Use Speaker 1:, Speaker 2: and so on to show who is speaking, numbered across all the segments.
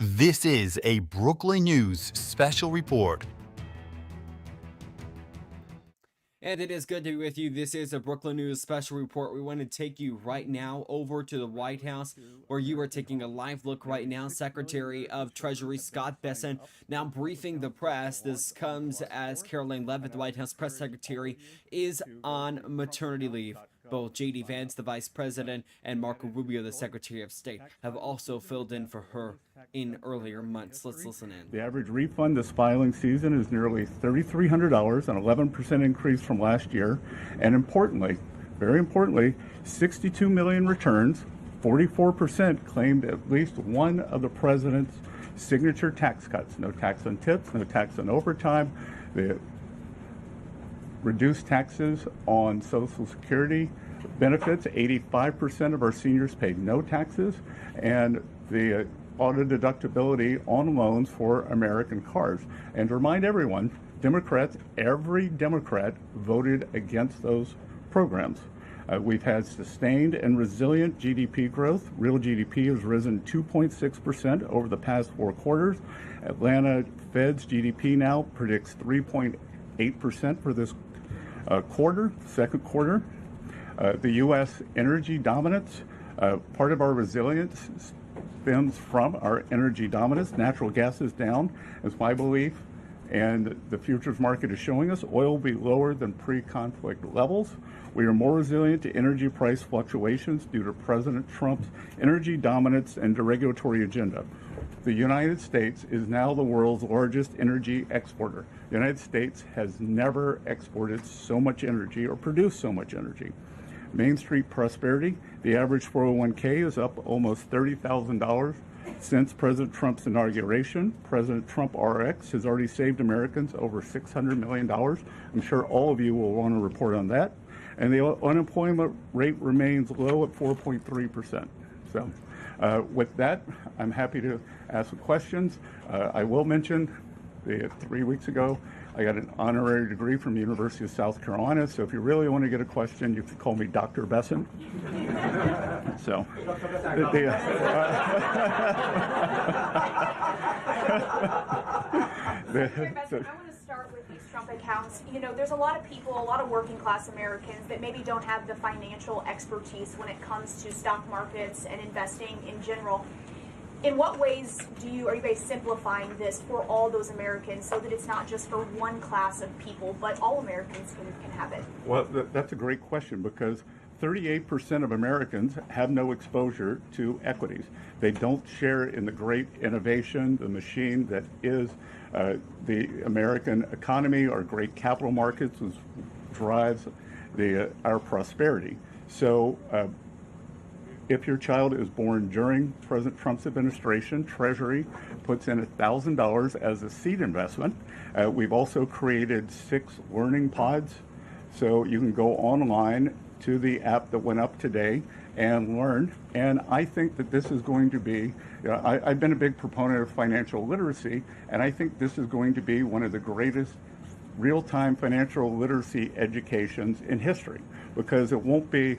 Speaker 1: This is a Brooklyn News special report.
Speaker 2: And it is good to be with you. This is a Brooklyn News special report. We want to take you right now over to the White House, where you are taking a live look right now. Secretary of Treasury Scott Bessent now briefing the press. This comes as Caroline Leavitt, the White House press secretary, is on maternity leave. Both J.D. Vance, the vice president, and Marco Rubio, the secretary of state, have also filled in for her in earlier months. Let's listen in.
Speaker 3: The average refund this filing season is nearly $3,300, an 11% increase from last year. And importantly, very importantly, 62 million returns, 44% claimed at least one of the president's signature tax cuts. No tax on tips, no tax on overtime. The reduced taxes on Social Security benefits. 85% of our seniors paid no taxes, and the auto deductibility on loans for American cars. And to remind everyone, Democrats, every Democrat voted against those programs. We've had sustained and resilient GDP growth. Real GDP has risen 2.6% over the past 4 quarters. Atlanta Fed's GDP now predicts 3.8% for this second quarter. The U.S. energy dominance, part of our resilience stems from our energy dominance. Natural gas is down, is my belief, and the futures market is showing us oil will be lower than pre-conflict levels. We are more resilient to energy price fluctuations due to President Trump's energy dominance and deregulatory agenda. The United States is now the world's largest energy exporter. The United States has never exported so much energy or produced so much energy. Main Street prosperity, the average 401k is up almost $30,000 since President Trump's inauguration. President Trump RX has already saved Americans over $600 million. I'm sure all of you will want to report on that. And the unemployment rate remains low at 4.3%. So with that, I'm happy to ask questions. I will mention that 3 weeks ago, I got an honorary degree from the University of South Carolina, so if you really want to get a question, you can call me Dr. Bessent. So,
Speaker 4: I want to start with these Trump accounts. You know, there's a lot of people, a lot of working class Americans that maybe don't have the financial expertise when it comes to stock markets and investing in general. In what ways are you guys simplifying this for all those Americans so that it's not just for one class of people, but all Americans can have it?
Speaker 3: Well, that's a great question, because 38% of Americans have no exposure to equities. They don't share in the great innovation, the machine that is the American economy, our great capital markets, which drives our prosperity. So if your child is born during President Trump's administration, Treasury puts in $1,000 as a seed investment. We've also created 6 learning pods, so you can go online to the app that went up today and learn. And I think that this is going to be, I've been a big proponent of financial literacy, and I think this is going to be one of the greatest real-time financial literacy educations in history, because it won't be,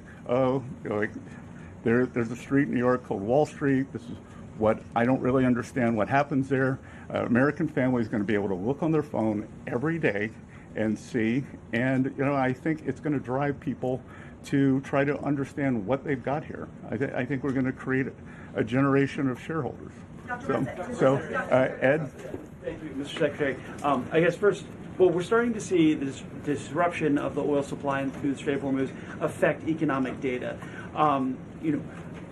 Speaker 3: there's a street in New York called Wall Street. This is what I don't really understand what happens there. American families are going to be able to look on their phone every day and see. And I think it's going to drive people to try to understand what they've got here. I think we're going to create a generation of shareholders. Ed?
Speaker 5: Thank you, Mr. Secretary. I guess first, well, we're starting to see this disruption of the oil supply and through the Strait of Hormuz affect economic data.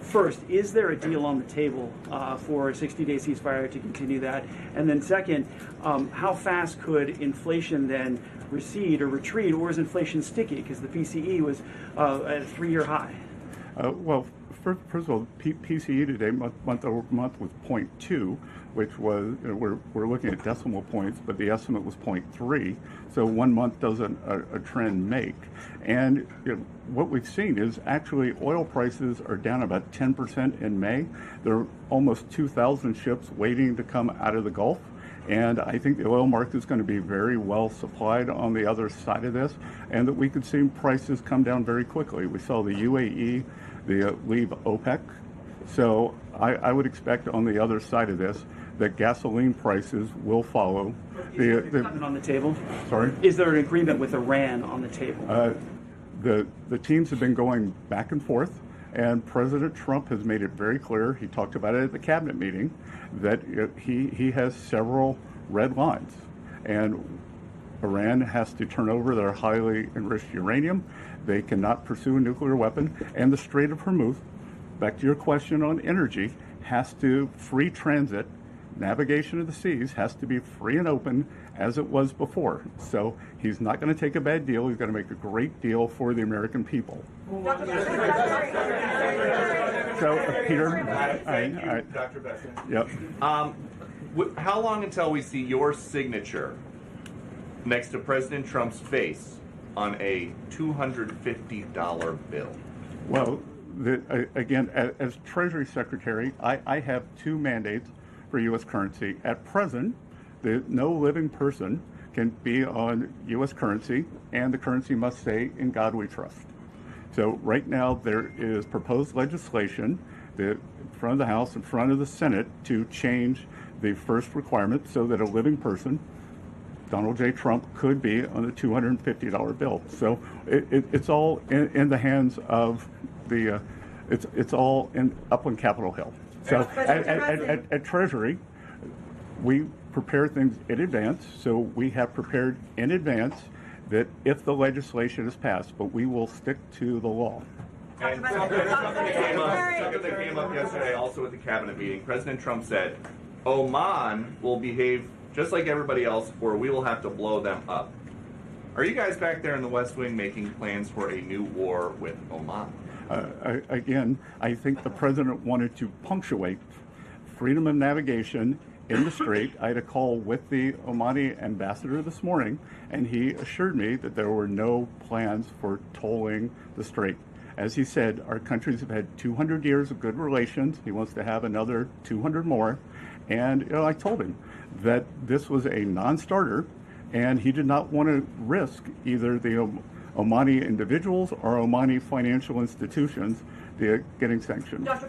Speaker 5: First, is there a deal on the table for a 60-day ceasefire to continue that? And then second, how fast could inflation then recede or retreat, or is inflation sticky? Because the PCE was at a 3-year high.
Speaker 3: Well, first of all, PCE today, month over month, was 0.2, which was, we're looking at decimal points, but the estimate was 0.3. So 1 month doesn't a trend make. And what we've seen is actually oil prices are down about 10% in May. There are almost 2,000 ships waiting to come out of the Gulf. And I think the oil market is going to be very well supplied on the other side of this, and that we could see prices come down very quickly. We saw the UAE leave OPEC. So I would expect on the other side of this that gasoline prices will follow.
Speaker 5: Is there an agreement on the table?
Speaker 3: Sorry?
Speaker 5: Is there an agreement with Iran on the table?
Speaker 3: The teams have been going back and forth, and President Trump has made it very clear, he talked about it at the cabinet meeting, that he has several red lines. And Iran has to turn over their highly enriched uranium. They cannot pursue a nuclear weapon. And the Strait of Hormuz, back to your question on energy, has to free transit. Navigation of the seas has to be free and open as it was before. So he's not going to take a bad deal. He's going to make a great deal for the American people. So, Peter,
Speaker 6: Thank you, Dr. Bessent.
Speaker 3: Yep.
Speaker 6: How long until we see your signature next to President Trump's face on a $250 bill?
Speaker 3: Well, again, as Treasury Secretary, I have two mandates for U.S. currency. At present, no living person can be on U.S. currency, and the currency must stay "In God We Trust." So right now there is proposed legislation in front of the House, in front of the Senate, to change the first requirement so that a living person, Donald J. Trump, could be on a $250 bill. So it's all in the hands of it's all up on Capitol Hill. So at Treasury, we prepare things in advance. So we have prepared in advance that if the legislation is passed, but we will stick to the law.
Speaker 6: And something that came up yesterday also at the cabinet meeting, President Trump said, Oman will behave just like everybody else, or we will have to blow them up. Are you guys back there in the West Wing making plans for a new war with Oman?
Speaker 3: Again, I think the president wanted to punctuate freedom of navigation in the strait. I had a call with the Omani ambassador this morning, and he assured me that there were no plans for tolling the strait. As he said, our countries have had 200 years of good relations. He wants to have another 200 more. And I told him that this was a non-starter, and he did not want to risk either the Omani individuals or Omani financial institutions getting sanctioned.
Speaker 7: Thank you,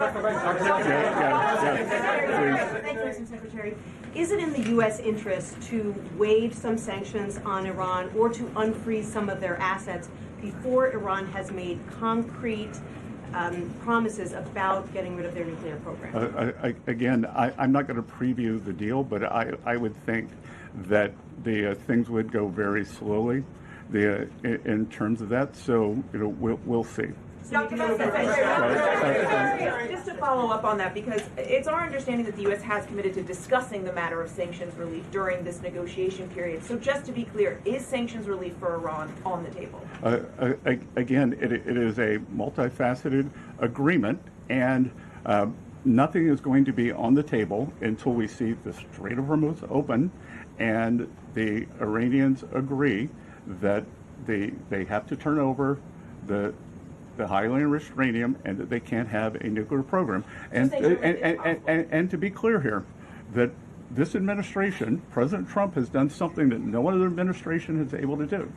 Speaker 7: Mr. Secretary. Is it in the U.S. interest to waive some sanctions on Iran or to unfreeze some of their assets before Iran has made concrete promises about getting rid of their nuclear program?
Speaker 3: Again, I'm not going to preview the deal, but I would think that the things would go very slowly in terms of that. So we'll see.
Speaker 8: Just to follow up on that, because it's our understanding that the U.S. has committed to discussing the matter of sanctions relief during this negotiation period. So just to be clear, is sanctions relief for Iran on the table?
Speaker 3: Again, it is a multifaceted agreement, and nothing is going to be on the table until we see the Strait of Hormuz open and the Iranians agree that they have to turn over the highly enriched uranium and that they can't have a nuclear program. And to be clear here, that this administration, President Trump, has done something that no other administration is able to do.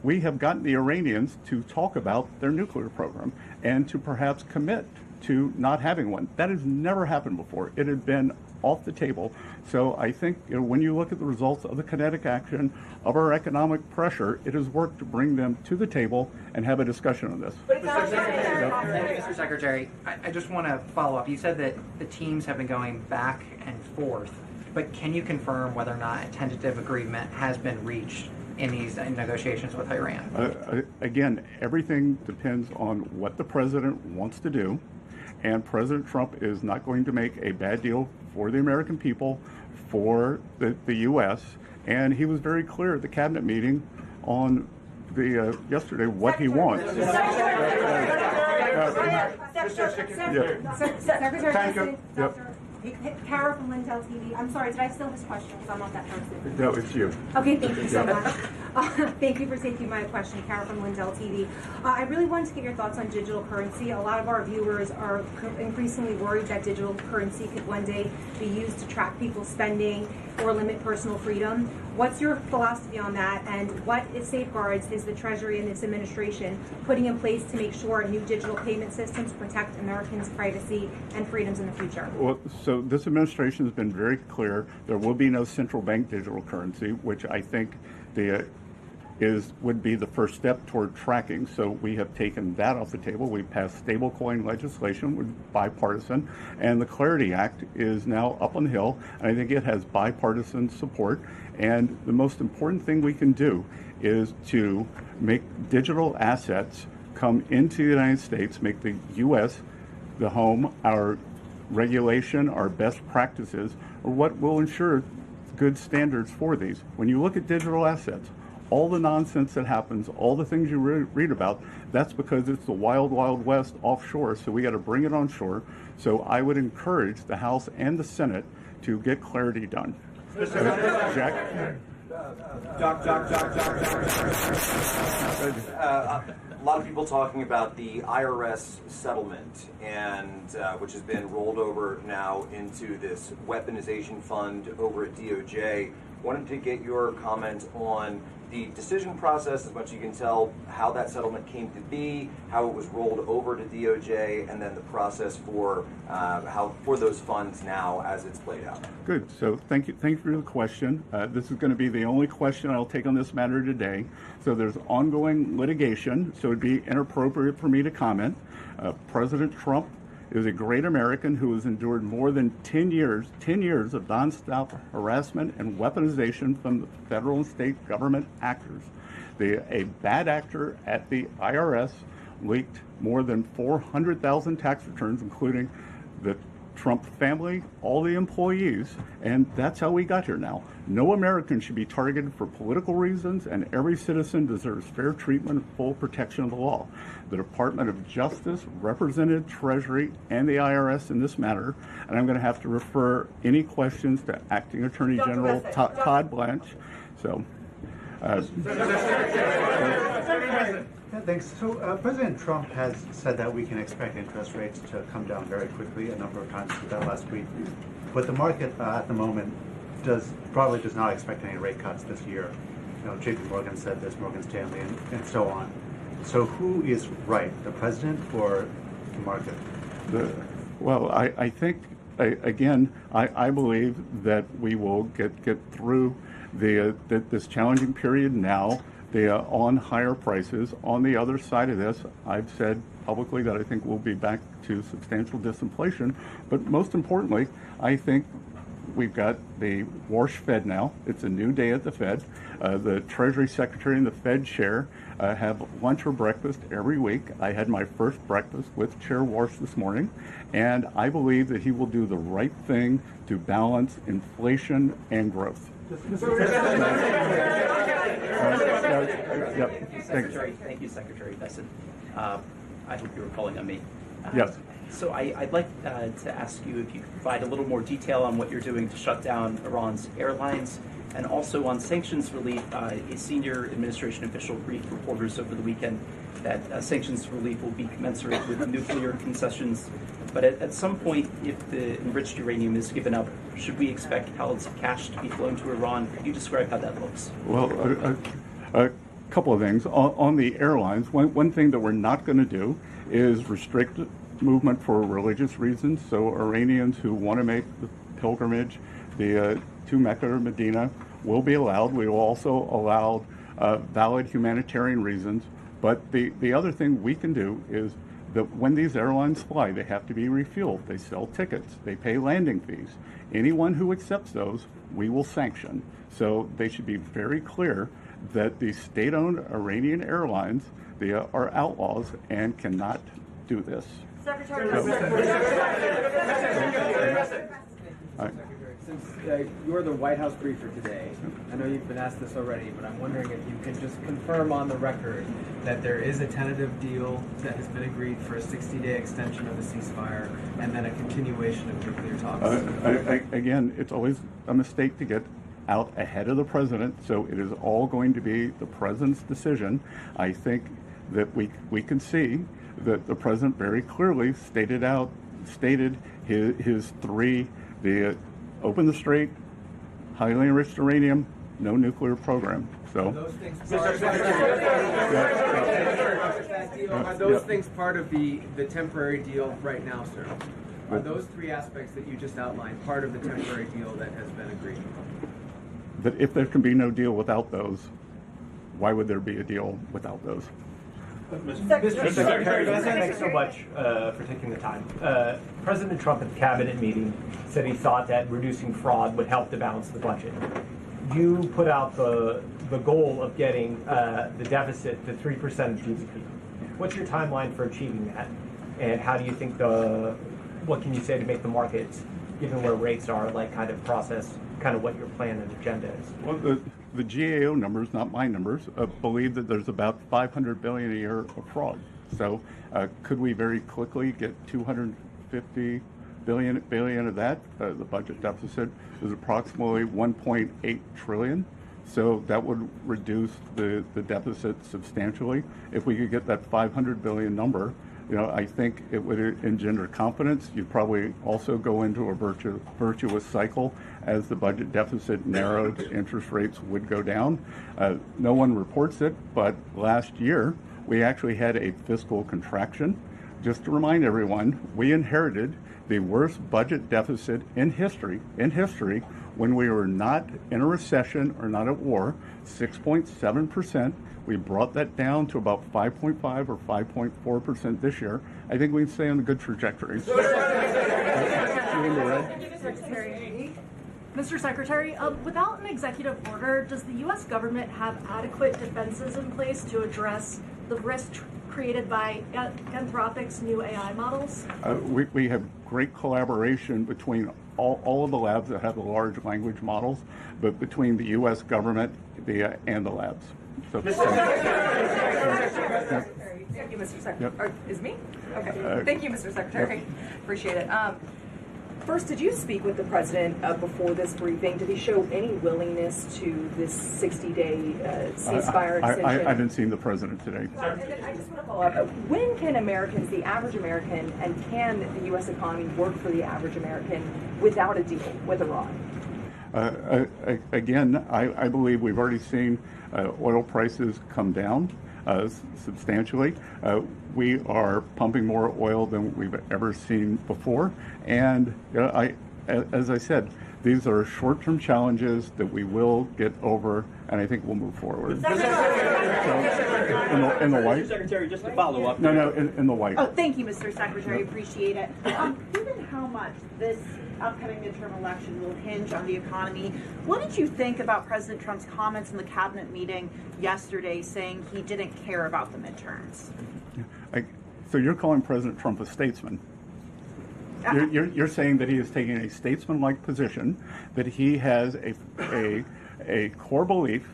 Speaker 3: We have gotten the Iranians to talk about their nuclear program and to perhaps commit to not having one. That has never happened before. It had been off the table. So I think when you look at the results of the kinetic action of our economic pressure, it has worked to bring them to the table and have a discussion on this.
Speaker 9: Mr. Secretary, I just want to follow up. You said that the teams have been going back and forth, but can you confirm whether or not a tentative agreement has been reached in these negotiations with Iran?
Speaker 3: Again, everything depends on what the president wants to do. And President Trump is not going to make a bad deal for the American people, for the U.S. And he was very clear at the cabinet meeting on the yesterday what he wants.
Speaker 7: Secretary, Kara from Lindell TV. I'm sorry, did I steal his question? Because I'm not that person.
Speaker 3: No, it's you.
Speaker 7: Okay, thank you so much. Thank you for taking my question, Kara from Lindell TV. I really wanted to get your thoughts on digital currency. A lot of our viewers are increasingly worried that digital currency could one day be used to track people's spending
Speaker 10: or limit personal freedom. What's your philosophy on that, and what safeguards is the Treasury and its administration putting in place to make sure new digital payment systems protect Americans' privacy and freedoms in the future?
Speaker 3: Well, so this administration has been very clear. There will be no central bank digital currency, which I think would be the first step toward tracking. So we have taken that off the table. We passed stablecoin legislation, which is bipartisan, and the Clarity Act is now up on the Hill, and I think it has bipartisan support. And the most important thing we can do is to make digital assets come into the United States, make the U.S. the home. Our regulation, our best practices are what will ensure good standards for these. When you look at digital assets, all the nonsense that happens, all the things you read about, that's because it's the wild, wild west offshore, so we got to bring it on shore. So I would encourage the House and the Senate to get clarity done. Jack?
Speaker 11: A lot of people talking about the IRS settlement, and which has been rolled over now into this weaponization fund over at DOJ. Wanted to get your comment on the decision process, as much as you can tell, how that settlement came to be, how it was rolled over to DOJ, and then the process for for those funds now as it's played out.
Speaker 3: Good. So thank you for the question. This is going to be the only question I'll take on this matter today. So there's ongoing litigation, so it'd be inappropriate for me to comment. President Trump is a great American who has endured more than 10 years of nonstop harassment and weaponization from the federal and state government actors. A bad actor at the IRS leaked more than 400,000 tax returns, including the Trump family, all the employees, and that's how we got here now. No American should be targeted for political reasons, and every citizen deserves fair treatment and full protection of the law. The Department of Justice represented Treasury and the IRS in this matter, and I'm going to have to refer any questions to Acting Attorney General Todd Blanche. So.
Speaker 12: Thanks. So President Trump has said that we can expect interest rates to come down very quickly a number of times with that last week. But the market at the moment probably does not expect any rate cuts this year. You know, JP Morgan said this, Morgan Stanley, and so on. So who is right, the president or the market?
Speaker 3: Well, I think, again, I believe that we will get through this challenging period now. On higher prices. On the other side of this, I've said publicly that I think we'll be back to substantial disinflation. But most importantly, I think we've got the Warsh Fed now. It's a new day at the Fed. The Treasury Secretary and the Fed Chair have lunch or breakfast every week. I had my first breakfast with Chair Warsh this morning, and I believe that he will do the right thing to balance inflation and growth.
Speaker 13: Secretary, thank you, Secretary Bessent. I hope you were calling on me.
Speaker 3: Yes.
Speaker 13: So I'd like to ask you if you could provide a little more detail on what you're doing to shut down Iran's airlines, and also on sanctions relief. A senior administration official briefed reporters over the weekend that sanctions relief will be commensurate with nuclear concessions. But at some point, if the enriched uranium is given up, should we expect pallets of cash to be flown to Iran? Could you describe how that looks?
Speaker 3: Well, a couple of things. On the airlines, one thing that we're not going to do is restrict movement for religious reasons. So Iranians who want to make the pilgrimage to Mecca or Medina will be allowed. We will also allow valid humanitarian reasons. But the other thing we can do is that when these airlines fly, they have to be refueled. They sell tickets. They pay landing fees. Anyone who accepts those, we will sanction. So they should be very clear that the state-owned Iranian airlines, they are outlaws and cannot do this.
Speaker 10: Secretary.
Speaker 14: Since you're the White House briefer today, I know you've been asked this already, but I'm wondering if you can just confirm on the record that there is a tentative deal that has been agreed for a 60-day extension of the ceasefire and then a continuation of nuclear talks.
Speaker 3: Again, it's always a mistake to get out ahead of the president, so it is all going to be the president's decision. I think that we can see that the president very clearly stated his three: the open the strait, highly enriched uranium, no nuclear program. So
Speaker 14: are those things part of the temporary deal right now, sir? Are those three aspects that you just outlined part of the temporary deal that has been agreed?
Speaker 3: that if there can be no deal without those, why would there be a deal without those?
Speaker 15: Mr. Secretary, thanks so much for taking the time. President Trump at the cabinet meeting said he thought that reducing fraud would help to balance the budget. You put out the goal of getting the deficit to 3% of GDP. What's your timeline for achieving that? And how do you think what can you say to make the markets, given where rates are, like kind of process kind of what your plan and agenda is?
Speaker 3: Well, the GAO numbers, not my numbers, believe that there's about $500 billion a year of fraud. So could we very quickly get $250 billion of that? The budget deficit is approximately $1.8 trillion. So that would reduce the deficit substantially. If we could get that $500 billion number, I think it would engender confidence. You'd probably also go into a virtuous cycle. As the budget deficit narrowed, interest rates would go down. No one reports it, but last year we actually had a fiscal contraction. Just to remind everyone, we inherited the worst budget deficit in history, when we were not in a recession or not at war, 6.7%. We brought that down to about 5.5 or 5.4% this year. I think we can stay on a good trajectory.
Speaker 16: Mr. Secretary, without an executive order, does the U.S. government have adequate defenses in place to address the risk created by Anthropic's new AI models?
Speaker 3: We have great collaboration between all of the labs that have the large language models, but between the U.S. government and the labs. So,
Speaker 8: Thank you, Mr. Secretary.
Speaker 3: Yep.
Speaker 8: Is me? Okay. Thank you, Mr. Secretary.
Speaker 3: Yep.
Speaker 8: Appreciate it. First, did you speak with the president before this briefing? Did he show any willingness to this 60-day ceasefire extension?
Speaker 3: I haven't seen the president today.
Speaker 8: And then I just want to follow up. When can Americans, the average American, and can the U.S. economy work for the average American without a deal with Iran?
Speaker 3: Again, I believe we've already seen oil prices come down substantially. We are pumping more oil than we've ever seen before. And as I said, these are short-term challenges that we will get over, and I think we'll move forward. In the white?
Speaker 13: Mr. Secretary, just to follow up.
Speaker 3: No, in the white.
Speaker 17: Oh, thank you, Mr. Secretary. Appreciate it. Given how much this upcoming midterm election will hinge on the economy, what did you think about President Trump's comments in the cabinet meeting yesterday saying he didn't care about the midterms?
Speaker 3: So you're calling President Trump a statesman? You're saying that he is taking a statesman-like position, that he has a core belief,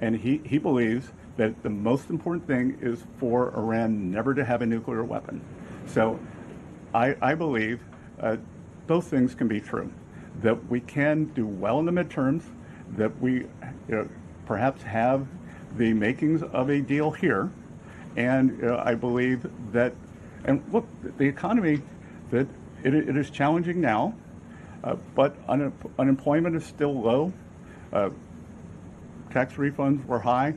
Speaker 3: and he believes that the most important thing is for Iran never to have a nuclear weapon. So I believe those things can be true, that we can do well in the midterms, that we perhaps have the makings of a deal here, and I believe that, and look, the economy, that it is challenging now, but unemployment is still low, tax refunds were high,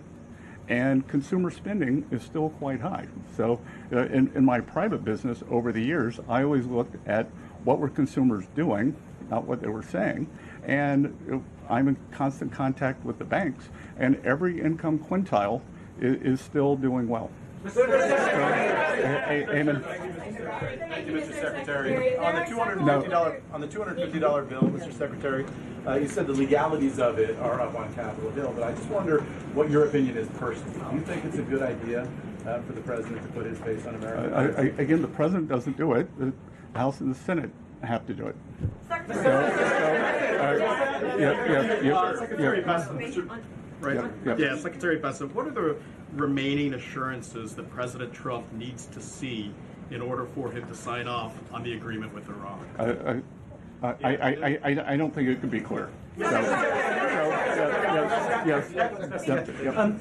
Speaker 3: and consumer spending is still quite high. So in my private business over the years, I always looked at what were consumers doing, not what they were saying, and I'm in constant contact with the banks, and every income quintile is still doing well. Amen.
Speaker 18: Thank you, Mr. Secretary. On the $250 bill, Mr. Secretary, you said the legalities of it are up on Capitol Hill, but I just wonder what your opinion is personally. Do you think it's a good idea for the president to put his face on America?
Speaker 3: Again, the president doesn't do it. The House and the Senate have to do it.
Speaker 19: Secretary Bessent, Secretary Bessent, what are the remaining assurances that President Trump needs to see in order for him to sign off on the agreement with Iran?
Speaker 3: I don't think it could be clear. So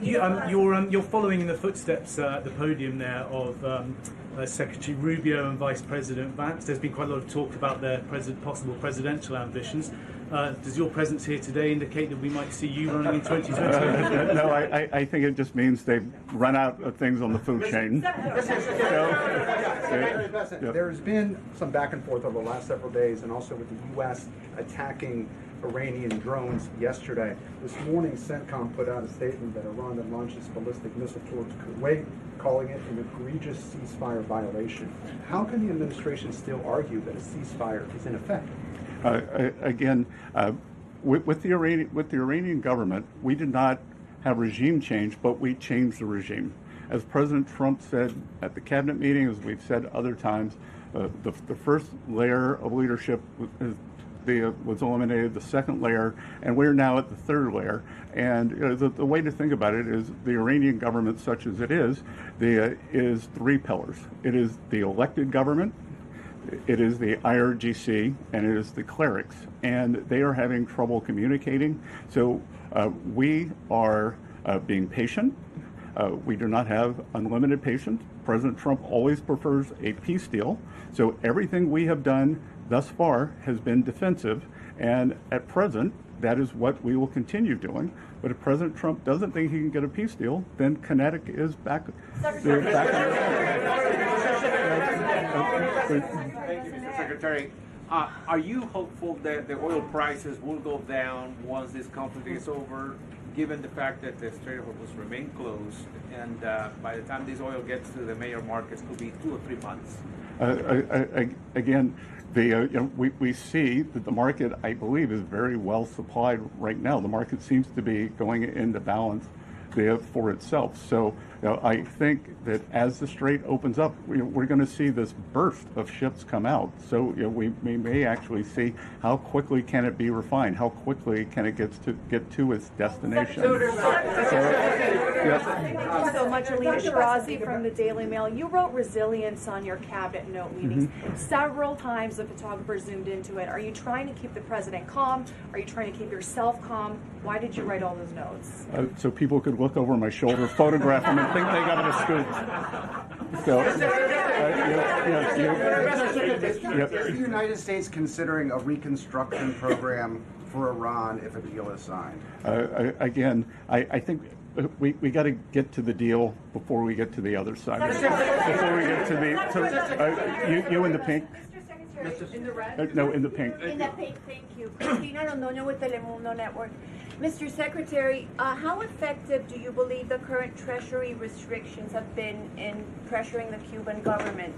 Speaker 20: You're following in the footsteps at the podium there of Secretary Rubio and Vice President Vance. There's been quite a lot of talk about their possible presidential ambitions. Does your presence here today indicate that we might see you running in 2020?
Speaker 3: No, I think it just means they've run out of things on the food chain.
Speaker 21: There's been some back and forth over the last several days, and also with the U.S. attacking Iranian drones yesterday. This morning, CENTCOM put out a statement that Iran had launched its ballistic missile towards Kuwait, calling it an egregious ceasefire violation. How can the administration still argue that a ceasefire is in effect?
Speaker 3: Again, with the Iranian government, we did not have regime change, but we changed the regime. As President Trump said at the cabinet meeting, as we've said other times, the first layer of leadership was eliminated, the second layer, and we're now at the third layer. And the way to think about it is the Iranian government, such as it is three pillars. It is the elected government, it is the IRGC, and it is the clerics. And they are having trouble communicating. So we are being patient. We do not have unlimited patience. President Trump always prefers a peace deal. So everything we have done thus far has been defensive. And at present, that is what we will continue doing. But if President Trump doesn't think he can get a peace deal, then kinetic is back.
Speaker 22: Thank you, Mr. Secretary. Are you hopeful that the oil prices will go down once this conflict is over, given the fact that the Strait of Hormuz remain closed, and by the time this oil gets to the major markets, could be 2 or 3 months?
Speaker 3: Again, we see that the market, I believe, is very well supplied right now. The market seems to be going into balance for itself. So I think that as the strait opens up, we're going to see this burst of ships come out. So we may actually see how quickly can it be refined, how quickly can it get to its destination.
Speaker 23: Thank you so much, Alina Shirazi from the Daily Mail. You wrote resilience on your cabinet note meetings. Several times the photographer zoomed into it. Are you trying to keep the president calm? Are you trying to keep yourself calm? Why did you write all those notes?
Speaker 3: So people could look over my shoulder, photograph them, and think they got a scoop. So,
Speaker 24: Is the United States considering a reconstruction program for Iran if a deal is signed?
Speaker 3: Again, I think we got to get to the deal before we get to the other side. Before we get to the you in the pink.
Speaker 23: In the red?
Speaker 3: No, in the pink.
Speaker 23: In the pink, thank you. Cristina Londoño with Telemundo Network. Mr. Secretary, how effective do you believe the current Treasury restrictions have been in pressuring the Cuban government?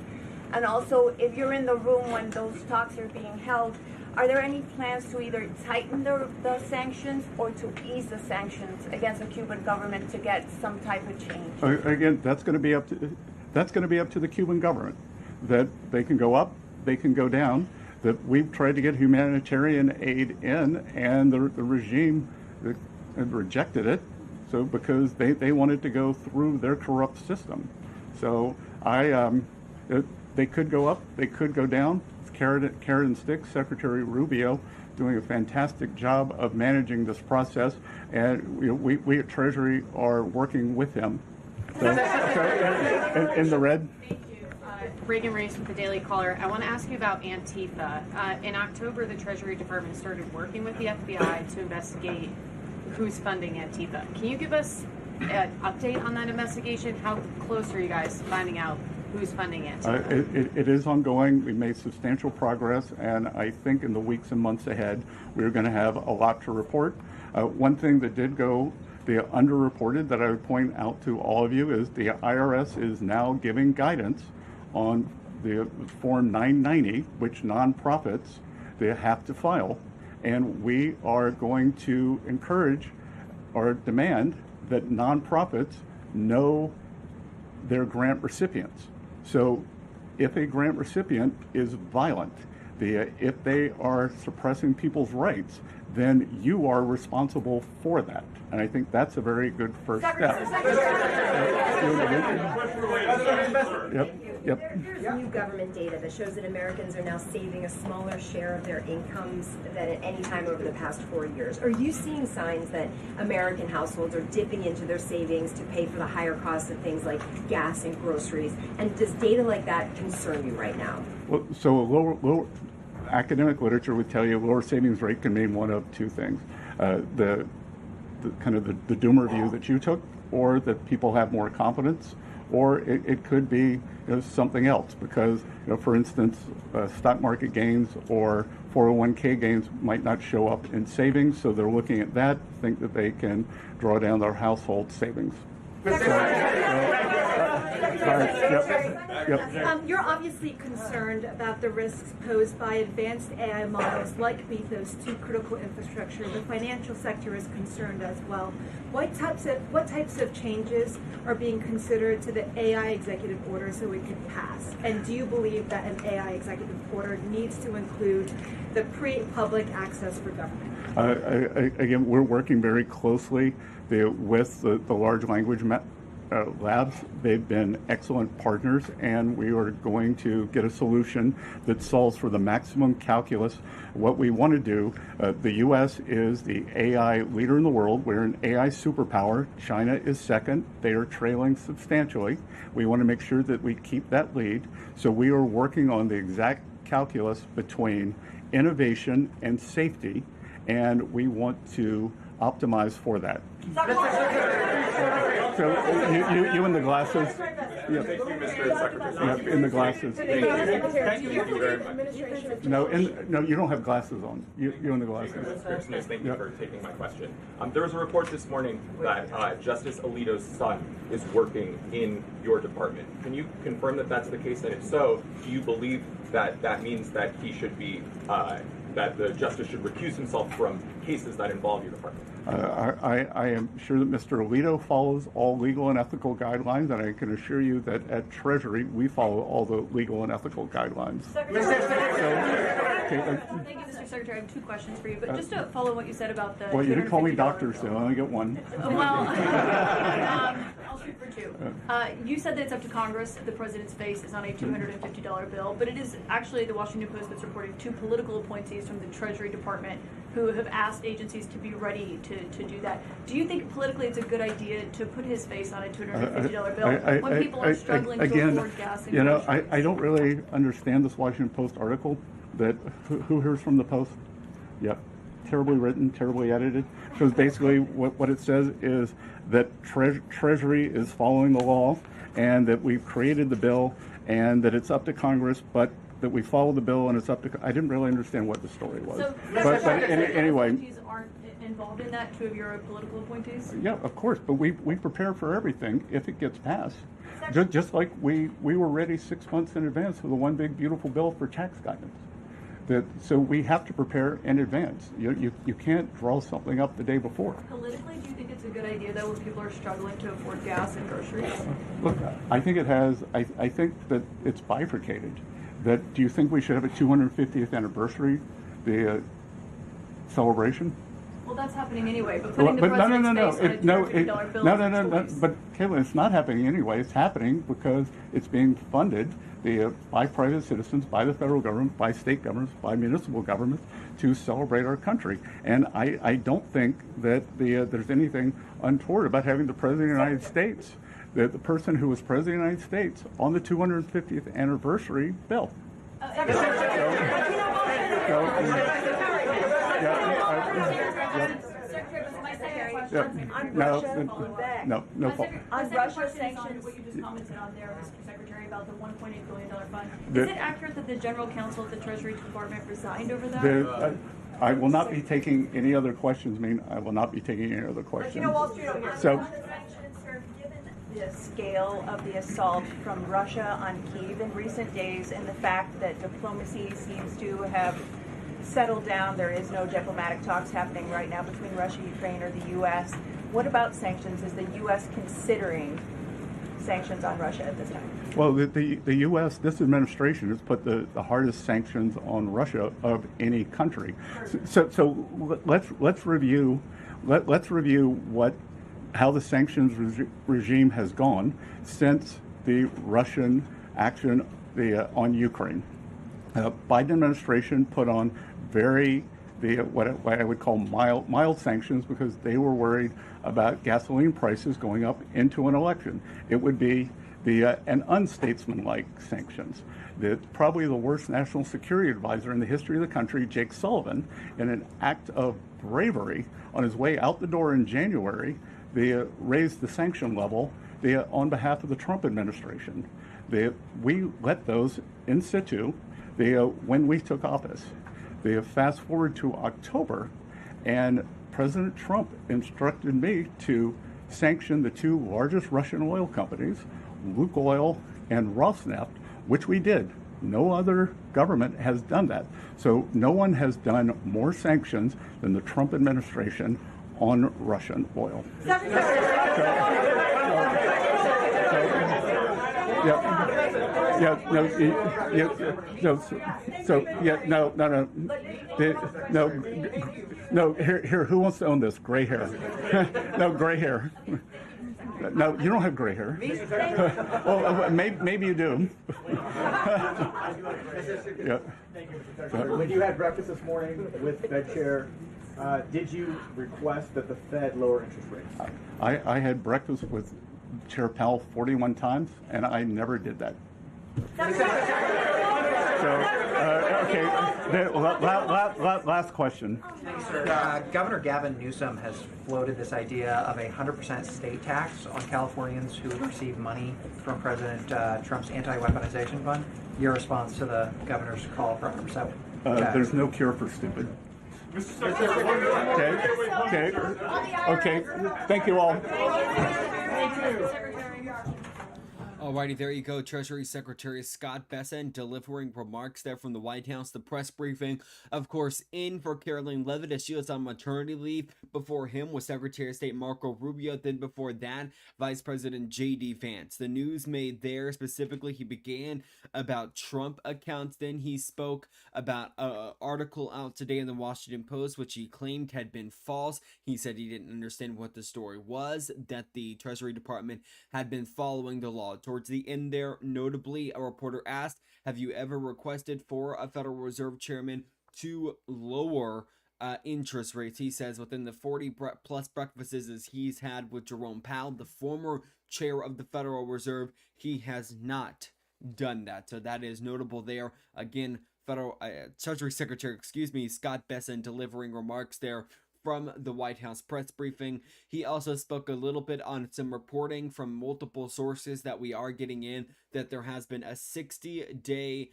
Speaker 23: And also, if you're in the room when those talks are being held, are there any plans to either tighten the sanctions or to ease the sanctions against the Cuban government to get some type of change?
Speaker 3: Again, that's going to be up to the Cuban government. That they can go up, they can go down. That we've tried to get humanitarian aid in, and the regime rejected it. So because they wanted to go through their corrupt system. So they could go up, they could go down. Carrot and stick. Secretary Rubio doing a fantastic job of managing this process, and we at Treasury are working with him. So in the red.
Speaker 25: Thank you. Reagan Reese with the Daily Caller. I want to ask you about Antifa. In October, the Treasury Department started working with the FBI to investigate who's funding Antifa. Can you give us an update on that investigation? How close are you guys to finding out who's funding Antifa?
Speaker 3: It is ongoing. We made substantial progress, and I think in the weeks and months ahead, we're going to have a lot to report. One thing that did go underreported that I would point out to all of you is the IRS is now giving guidance on the Form 990, which nonprofits they have to file. And we are going to encourage or demand that nonprofits know their grant recipients. So if a grant recipient is violent, if they are suppressing people's rights, then you are responsible for that. And I think that's a very good first step.
Speaker 1: There's new government data that shows that Americans are now saving a smaller share of their incomes than at any time over the past 4 years. Are you seeing signs that American households are dipping into their savings to pay for the higher costs of things like gas and groceries? And does data like that concern you right now?
Speaker 3: Well, so a lower academic literature would tell you a lower savings rate can mean one of two things. The kind of the doomer view that you took, or that people have more confidence, or it could be something else, because for instance, stock market gains or 401k gains might not show up in savings, so they're looking at that, think that they can draw down their household savings.
Speaker 16: You're obviously concerned about the risks posed by advanced AI models like Mythos to critical infrastructure. The financial sector is concerned as well. What types of changes are being considered to the AI executive order so it can pass? And do you believe that an AI executive order needs to include the pre-public access for government?
Speaker 3: Again, we're working very closely with the large language labs. They've been excellent partners, and we are going to get a solution that solves for the maximum calculus. What we want to do, the U.S. is the AI leader in the world. We're an AI superpower. China is second. They are trailing substantially. We want to make sure that we keep that lead. So we are working on the exact calculus between innovation and safety, and we want to optimize for that. So you in the glasses? Yep.
Speaker 2: Thank you, Mr. Secretary.
Speaker 3: Yep, in the glasses.
Speaker 2: Thank you very much.
Speaker 3: No, you don't have glasses on. You in the glasses.
Speaker 2: Thank you for taking my question. There was a report this morning that Justice Alito's son is working in your department. Can you confirm that that's the case? And if so, do you believe that that means that he should be, that the justice should recuse himself from cases that involve your department?
Speaker 3: I am sure that Mr. Alito follows all legal and ethical guidelines, and I can assure you that at Treasury we follow all the legal and ethical guidelines.
Speaker 16: Thank you, Mr. Secretary. I have two questions for you, but just to follow what you said about the
Speaker 3: well, you didn't call me doctor, so I only get one.
Speaker 16: Well, I'll shoot for two. You said that it's up to Congress. The president's face is on a $250 bill, but it is actually the Washington Post that's reporting two political appointees from the Treasury Department who have asked agencies to be ready to do that. Do you think politically it's a good idea to put his face on a $250 bill when people are struggling to afford gas and groceries?
Speaker 3: I don't really understand this Washington Post article. That who hears from the Post? Yep. Terribly written, terribly edited. Because basically what it says is that Treasury is following the law, and that we've created the bill, and that it's up to Congress, but that we follow the bill and it's up to. I didn't really understand what the story was.
Speaker 16: So,
Speaker 3: but anyway.
Speaker 16: Appointees aren't involved in that, two of your political appointees?
Speaker 3: Yeah, of course, but we prepare for everything if it gets passed. Just like we were ready 6 months in advance for the one big beautiful bill for tax guidance. So we have to prepare in advance. You can't draw something up the day before.
Speaker 16: Politically, do you think it's a good idea though when people are struggling to afford gas and groceries?
Speaker 3: Look, I think it has. I think that it's bifurcated. That do you think we should have a 250th anniversary, the celebration?
Speaker 16: Well, that's happening anyway. But putting the president's face on a $250 bill is
Speaker 3: But Caitlin, it's not happening anyway. It's happening because it's being funded by private citizens, by the federal government, by state governments, by municipal governments to celebrate our country. And I don't think that there's anything untoward about having the President of the United States, the person who was President of the United States, on the 250th anniversary bill.
Speaker 16: On Russia sanctions, what you just commented on there, Mr. Secretary, about the $1.8 billion fund. Is it accurate that the General Counsel of the Treasury Department resigned over that?
Speaker 3: I will not be taking any other questions. I will not be taking any other questions. So.
Speaker 8: The scale of the assault from Russia on Kyiv in recent days, and the fact that diplomacy seems to have settled down. There is no diplomatic talks happening right now between Russia, Ukraine, or the U.S. What about sanctions? Is the U.S. considering sanctions on Russia at this time?
Speaker 3: Well, the U.S., this administration has put the hardest sanctions on Russia of any country. So let's review how the sanctions regime has gone since the Russian action on Ukraine. Biden administration put on what I would call mild sanctions because they were worried about gasoline prices going up into an election. It would be an unstatesmanlike sanctions. Probably the worst national security advisor in the history of the country, Jake Sullivan, in an act of bravery on his way out the door in January, raised the sanction level on behalf of the Trump administration. We let those in situ when we took office. Fast forward to October, and President Trump instructed me to sanction the two largest Russian oil companies, Lukoil and Rosneft, which we did. No other government has done that. So no one has done more sanctions than the Trump administration on Russian oil. Here, who wants to own this? Gray hair. No, gray hair. No, you don't have gray hair. Well, maybe you do. Yeah.
Speaker 4: When you had breakfast this morning with Fed Chair, did you request that the Fed lower interest rates?
Speaker 3: I had breakfast with Chair Powell 41 times, and I never did that. Last question.
Speaker 5: Thanks, sir. Governor Gavin Newsom has floated this idea of a 100% state tax on Californians who receive money from President Trump's anti-weaponization fund. Your response to the governor's call for 100%?
Speaker 3: There's no cure for stupid. Okay. Thank you all.
Speaker 6: Alrighty, there you go. Treasury Secretary Scott Bessent delivering remarks there from the White House. The press briefing, of course, in for Caroline Leavitt as she was on maternity leave. Before him was Secretary of State Marco Rubio. Then before that, Vice President J.D. Vance. The news made there specifically, he began about Trump accounts. Then he spoke about an article out today in the Washington Post, which he claimed had been false. He said he didn't understand what the story was, that the Treasury Department had been following the law. Towards the end there, notably, a reporter asked, have you ever requested for a Federal Reserve chairman to lower interest rates? He says within the 40 plus breakfasts he's had with Jerome Powell, the former chair of the Federal Reserve, he has not done that. So that is notable there. Again, Treasury Secretary, Scott Bessent delivering remarks there from the White House press briefing. He also spoke a little bit on some reporting from multiple sources that we are getting in that there has been a 60-day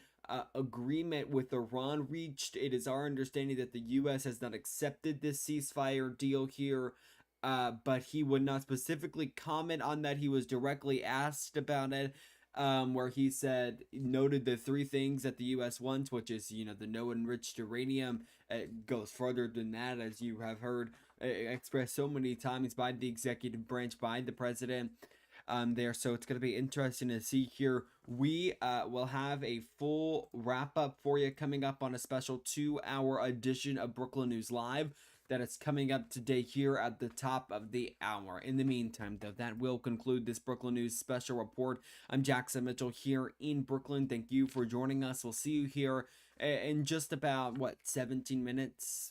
Speaker 6: agreement with Iran reached. It is our understanding that the U.S. has not accepted this ceasefire deal here, but he would not specifically comment on that. He was directly asked about it, where he noted the three things that the U.S. wants, which is, the no enriched uranium. It goes further than that, as you have heard expressed so many times by the executive branch, by the president there. So it's going to be interesting to see here. We will have a full wrap up for you coming up on a special 2-hour edition of Brooklyn News Live that is coming up today here at the top of the hour. In the meantime, though, that will conclude this Brooklyn News special report. I'm Jackson Mitchell here in Brooklyn. Thank you for joining us. We'll see you here in just about, 17 minutes?